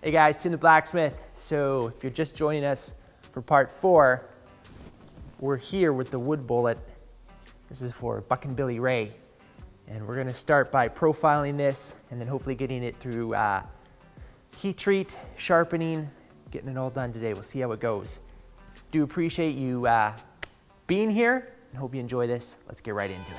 Hey guys, Tim the Blacksmith. So if you're just joining us for part 4, we're here with the wood bullet. This is for Bucking Billy Ray. And we're gonna start by profiling this and then hopefully getting it through heat treat, sharpening, getting it all done today. We'll see how it goes. Do appreciate you being here and hope you enjoy this. Let's get right into it.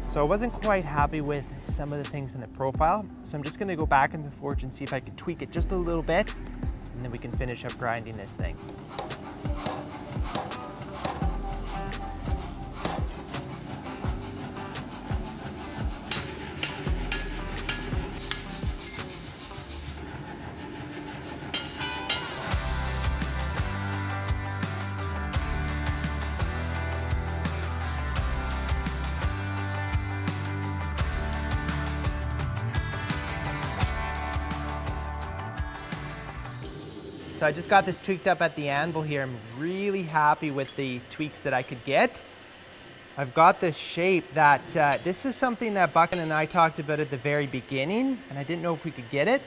So I wasn't quite happy with some of the things in the profile, so I'm just gonna go back in the forge and see if I can tweak it just a little bit, and then we can finish up grinding this thing. So I just got this tweaked up at the anvil here. I'm really happy with the tweaks that I could get. I've got this shape that, this is something that Bucking and I talked about at the very beginning, and I didn't know if we could get it.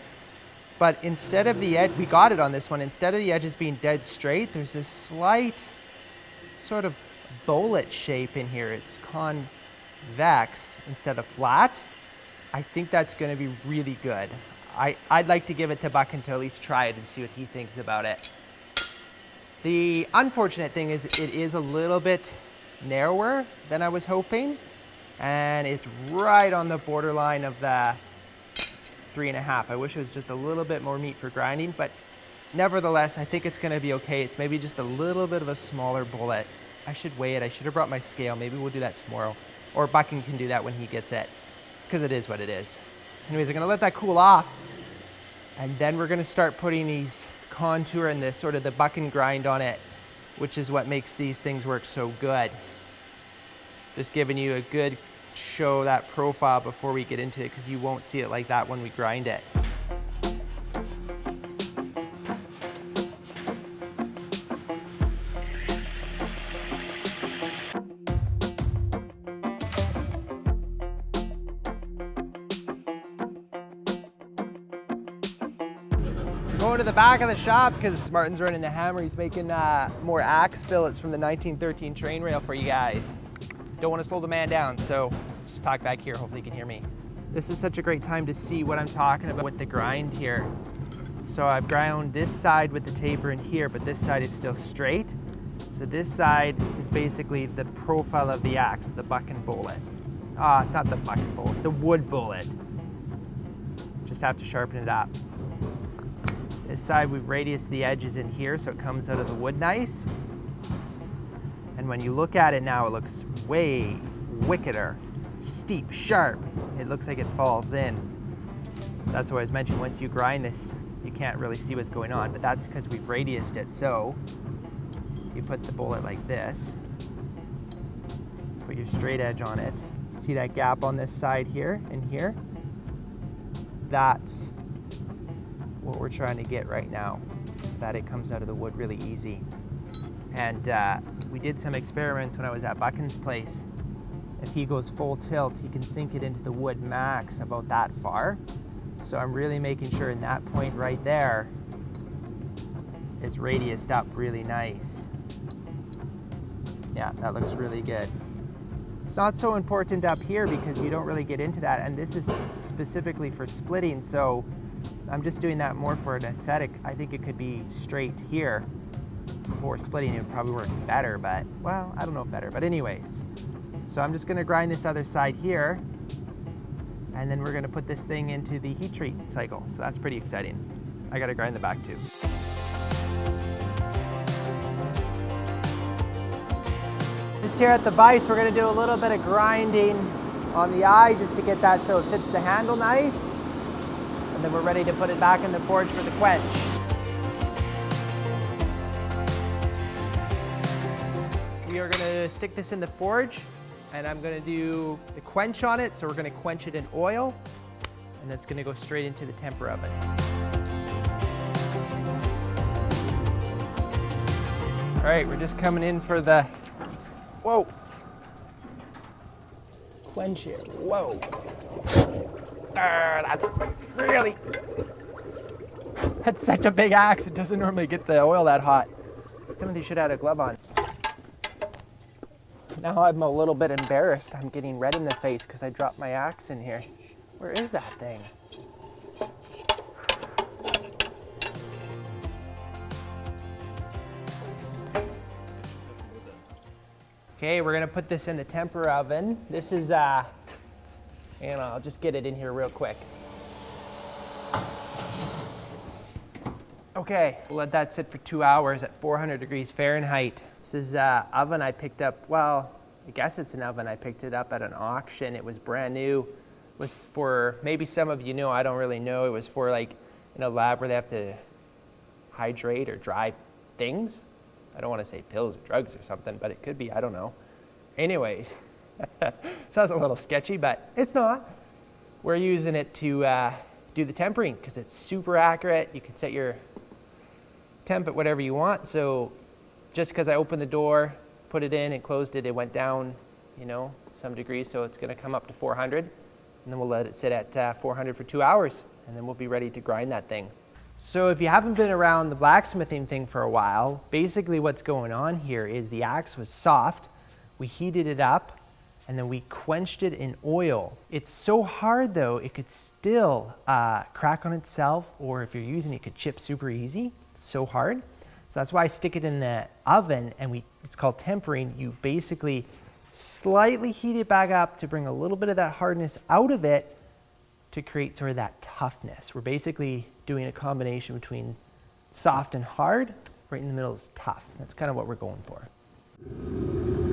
But instead of the edge, we got it on this one, instead of the edges being dead straight, there's this slight sort of bullet shape in here. It's convex instead of flat. I think that's gonna be really good. I'd like to give it to Bucking to at least try it and see what he thinks about it. The unfortunate thing is it is a little bit narrower than I was hoping, and it's right on the borderline of the 3.5. I wish it was just a little bit more meat for grinding, but nevertheless, I think it's gonna be okay. It's maybe just a little bit of a smaller bullet. I should weigh it. I should have brought my scale. Maybe we'll do that tomorrow. Or Bucking can do that when he gets it, because it is what it is. Anyways, I'm gonna let that cool off, and then we're gonna start putting these contour and this sort of the Bucking grind on it, which is what makes these things work so good. Just giving you a good show that profile before we get into it, because you won't see it like that when we grind it. Going to the back of the shop because Martin's running the hammer. He's making more axe billets from the 1913 train rail for you guys. Don't want to slow the man down, so just talk back here. Hopefully you can hear me. This is such a great time to see what I'm talking about with the grind here. So I've ground this side with the taper in here, but this side is still straight. So this side is basically the profile of the axe, the Bucking bullet. It's not the Bucking bullet, the wood bullet. Just have to sharpen it up. This side we've radiused the edges in here so it comes out of the wood nice. And when you look at it now, it looks way wickeder, steep, sharp. It looks like it falls in. That's why I was mentioning, once you grind this, you can't really see what's going on, but that's because we've radiused it. So you put the bullet like this, put your straight edge on it. See that gap on this side here and here? That's what we're trying to get right now, so that it comes out of the wood really easy. And we did some experiments when I was at Bucking's place. If he goes full tilt, he can sink it into the wood max about that far. So I'm really making sure in that point right there is radiused up really nice. Yeah, that looks really good. It's not so important up here because you don't really get into that, and this is specifically for splitting, so I'm just doing that more for an aesthetic. I think it could be straight here for splitting. It would probably work better, but, well, I don't know if better, but anyways. So I'm just gonna grind this other side here, and then we're gonna put this thing into the heat treat cycle. So that's pretty exciting. I gotta grind the back too. Just here at the vise, we're gonna do a little bit of grinding on the eye just to get that so it fits the handle nice. And then we're ready to put it back in the forge for the quench. We are gonna stick this in the forge And I'm gonna do the quench on it. So we're gonna quench it in oil, and that's gonna go straight into the temper oven. All right, we're just coming in for the, whoa. Quench it, whoa. That's really, that's such a big axe. It doesn't normally get the oil that hot. Timothy should have had a glove on. Now I'm a little bit embarrassed. I'm getting red in the face because I dropped my axe in here. Where is that thing? Okay, we're gonna put this in the temper oven. This is, and I'll just get it in here real quick. Okay, we'll let that sit for 2 hours at 400 degrees Fahrenheit. This is an oven I picked up, well, I guess it's an oven. I picked it up at an auction. It was brand new. It was for, maybe some of you know, I don't really know. It was for like in a lab where they have to hydrate or dry things. I don't want to say pills or drugs or something, but it could be, I don't know. Anyways, sounds a little sketchy, but it's not. We're using it to do the tempering because it's super accurate. You can set your temp at whatever you want. So just because I opened the door, put it in and closed it, it went down, you know, some degrees. So it's going to come up to 400, and then we'll let it sit at 400 for 2 hours, and then we'll be ready to grind that thing. So if you haven't been around the blacksmithing thing for a while, basically what's going on here is the axe was soft, we heated it up, and then we quenched it in oil. It's so hard though, it could still crack on itself, or if you're using it, it could chip super easy. It's so hard. So that's why I stick it in the oven, and it's called tempering. You basically slightly heat it back up to bring a little bit of that hardness out of it to create sort of that toughness. We're basically doing a combination between soft and hard. Right in the middle is tough. That's kind of what we're going for.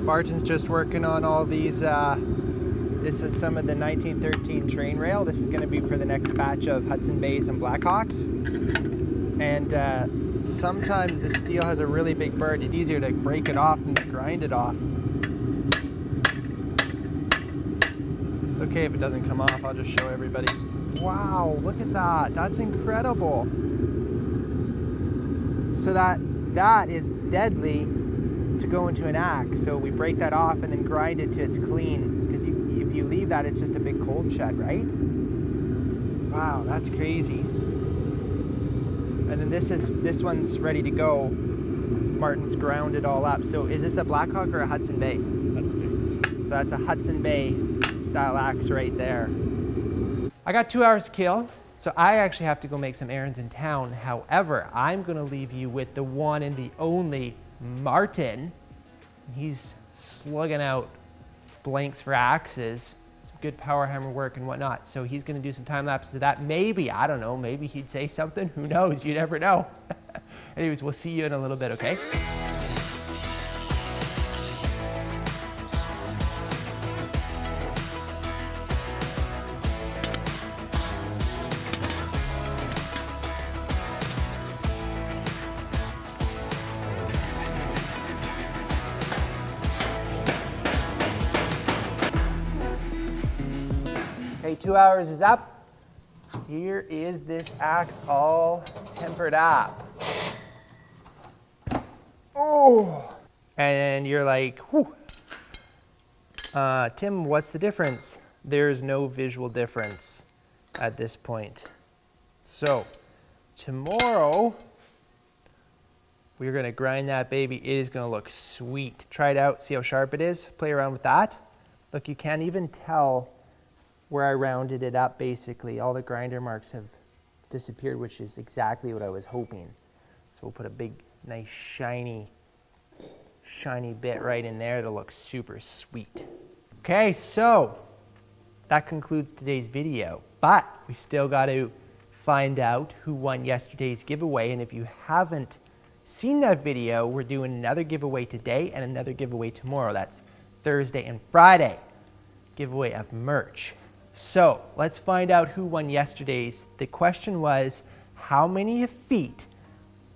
Barton's just working on all these. This is some of the 1913 train rail. This is going to be for the next batch of Hudson Bays and Blackhawks. And sometimes the steel has a really big burr. It's easier to break it off than to grind it off. It's okay if it doesn't come off. I'll just show everybody. Wow, look at that. That's incredible. So that is deadly to go into an axe. So we break that off and then grind it till it's clean. Because if you leave that, it's just a big cold shed, right? Wow, that's crazy. And then this one's ready to go. Martin's ground it all up. So is this a Blackhawk or a Hudson Bay? Hudson Bay. So that's a Hudson Bay style axe right there. I got 2 hours to kill, so I actually have to go make some errands in town. However, I'm gonna leave you with the one and the only Martin. He's slugging out blanks for axes, some good power hammer work and whatnot. So he's gonna do some time lapses of that. Maybe, I don't know, maybe he'd say something, who knows, you never know. Anyways, we'll see you in a little bit, okay? Okay, 2 hours is up. Here is this axe all tempered up. Oh! And you're like, whew. Tim, what's the difference? There's no visual difference at this point. So, tomorrow, we're gonna grind that baby. It is gonna look sweet. Try it out, see how sharp it is. Play around with that. Look, you can't even tell where I rounded it up, basically. All the grinder marks have disappeared, which is exactly what I was hoping. So we'll put a big, nice, shiny bit right in there. It'll look super sweet. Okay, so that concludes today's video, but we still got to find out who won yesterday's giveaway. And if you haven't seen that video, we're doing another giveaway today and another giveaway tomorrow. That's Thursday and Friday. Giveaway of merch. So let's find out who won yesterday's. The question was, how many feet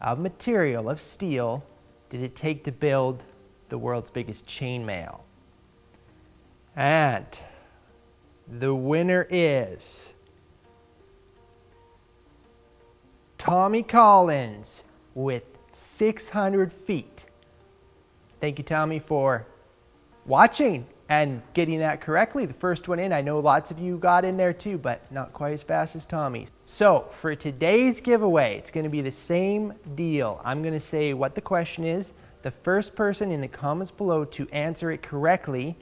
of material, of steel, did it take to build the world's biggest chainmail? And the winner is Tommy Collins with 600 feet. Thank you, Tommy, for watching and getting that correctly. The first one in, I know lots of you got in there too, but not quite as fast as Tommy. So for today's giveaway, it's going to be the same deal. I'm going to say what the question is. The first person in the comments below to answer it correctly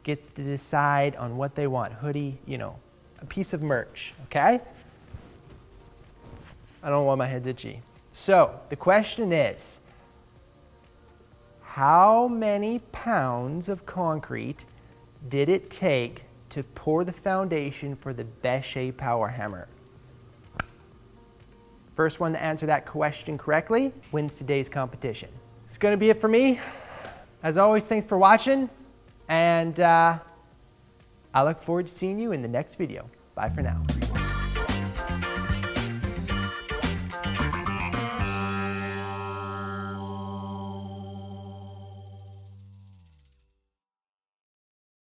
gets to decide on what they want. Hoodie, you know, a piece of merch, okay? I don't want my head's itchy. So the question is, how many pounds of concrete did it take to pour the foundation for the Beche Power Hammer? First one to answer that question correctly wins today's competition. It's going to be it for me. As always, thanks for watching, and I look forward to seeing you in the next video. Bye for now.